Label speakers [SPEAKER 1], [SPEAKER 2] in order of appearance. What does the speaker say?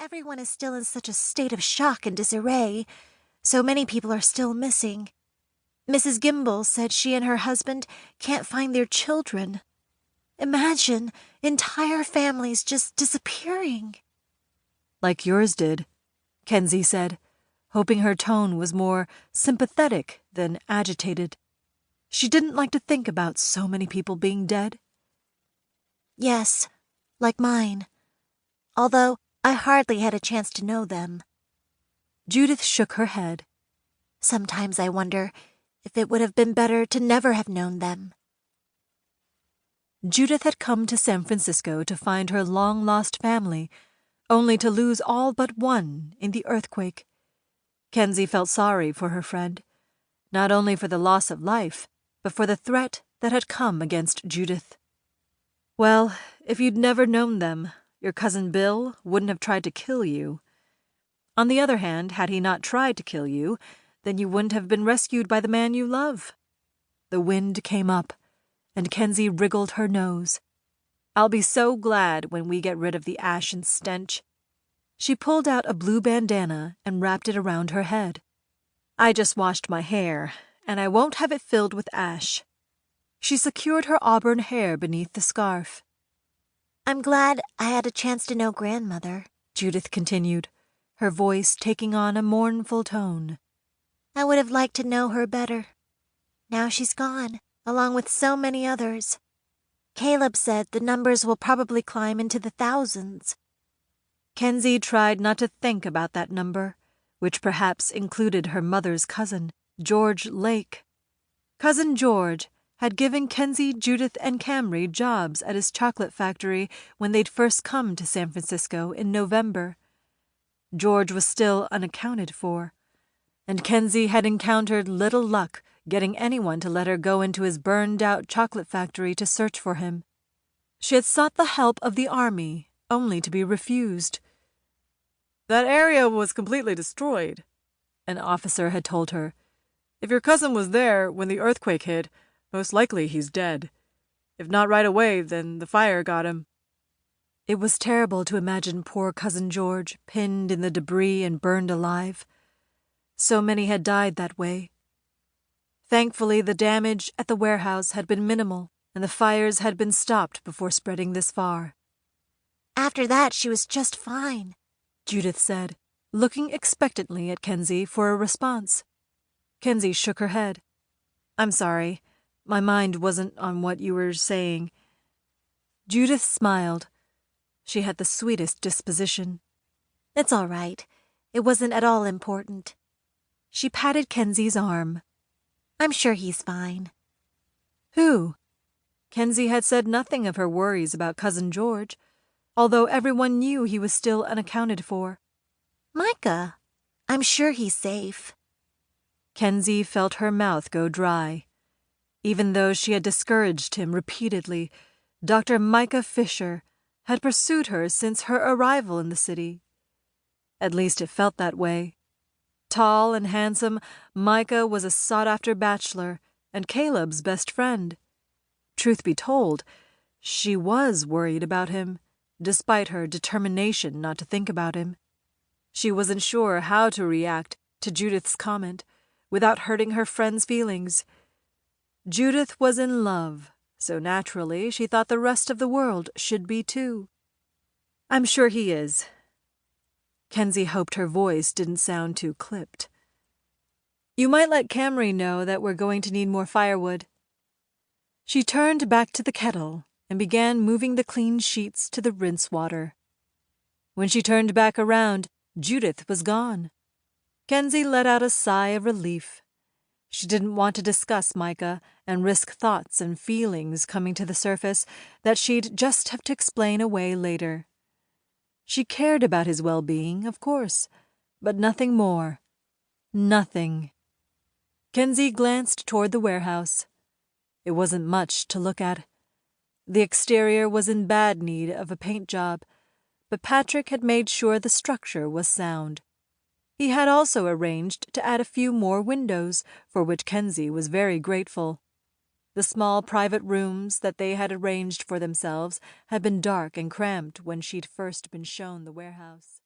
[SPEAKER 1] Everyone is still in such a state of shock and disarray. So many people are still missing. Mrs. Gimble said she and her husband can't find their children. Imagine entire families just disappearing.
[SPEAKER 2] Like yours did, Kenzie said, hoping her tone was more sympathetic than agitated. She didn't like to think about so many people being dead.
[SPEAKER 1] Yes, like mine. Although I hardly had a chance to know them.
[SPEAKER 2] Judith shook her head.
[SPEAKER 1] Sometimes I wonder if it would have been better to never have known them.
[SPEAKER 2] Judith had come to San Francisco to find her long-lost family, only to lose all but one in the earthquake. Kenzie felt sorry for her friend, not only for the loss of life, but for the threat that had come against Judith. Well, if you'd never known them, your cousin Bill wouldn't have tried to kill you. On the other hand, had he not tried to kill you, then you wouldn't have been rescued by the man you love. The wind came up, and Kenzie wriggled her nose. I'll be so glad when we get rid of the ash and stench. She pulled out a blue bandana and wrapped it around her head. I just washed my hair, and I won't have it filled with ash. She secured her auburn hair beneath the scarf.
[SPEAKER 1] I'm glad I had a chance to know Grandmother,
[SPEAKER 2] Judith continued, her voice taking on a mournful tone.
[SPEAKER 1] I would have liked to know her better. Now she's gone, along with so many others. Caleb said the numbers will probably climb into the thousands.
[SPEAKER 2] Kenzie tried not to think about that number, which perhaps included her mother's cousin, George Lake. Cousin George had given Kenzie, Judith, and Camry jobs at his chocolate factory when they'd first come to San Francisco in November. George was still unaccounted for, and Kenzie had encountered little luck getting anyone to let her go into his burned-out chocolate factory to search for him. She had sought the help of the army, only to be refused. "That area was completely destroyed," an officer had told her. "If your cousin was there when the earthquake hit, most likely he's dead. If not right away, then the fire got him." It was terrible to imagine poor Cousin George pinned in the debris and burned alive. So many had died that way. Thankfully, the damage at the warehouse had been minimal, and the fires had been stopped before spreading this far.
[SPEAKER 1] After that, she was just fine,
[SPEAKER 2] Judith said, looking expectantly at Kenzie for a response. Kenzie shook her head. "I'm sorry. My mind wasn't on what you were saying." Judith smiled. She had the sweetest disposition.
[SPEAKER 1] It's all right. It wasn't at all important.
[SPEAKER 2] She patted Kenzie's arm.
[SPEAKER 1] I'm sure he's fine.
[SPEAKER 2] Who? Kenzie had said nothing of her worries about Cousin George, although everyone knew he was still unaccounted for.
[SPEAKER 1] Micah. I'm sure he's safe.
[SPEAKER 2] Kenzie felt her mouth go dry. Even though she had discouraged him repeatedly, Dr. Micah Fisher had pursued her since her arrival in the city. At least it felt that way. Tall and handsome, Micah was a sought-after bachelor and Caleb's best friend. Truth be told, she was worried about him, despite her determination not to think about him. She wasn't sure how to react to Judith's comment without hurting her friend's feelings. Judith was in love, so naturally she thought the rest of the world should be too. "I'm sure he is." Kenzie hoped her voice didn't sound too clipped. "You might let Camry know that we're going to need more firewood." She turned back to the kettle and began moving the clean sheets to the rinse water. When she turned back around, Judith was gone. Kenzie let out a sigh of relief. She didn't want to discuss Micah and risk thoughts and feelings coming to the surface that she'd just have to explain away later. She cared about his well-being, of course, but nothing more. Nothing. Kenzie glanced toward the warehouse. It wasn't much to look at. The exterior was in bad need of a paint job, but Patrick had made sure the structure was sound. He had also arranged to add a few more windows, for which Kenzie was very grateful. The small private rooms that they had arranged for themselves had been dark and cramped when she'd first been shown the warehouse.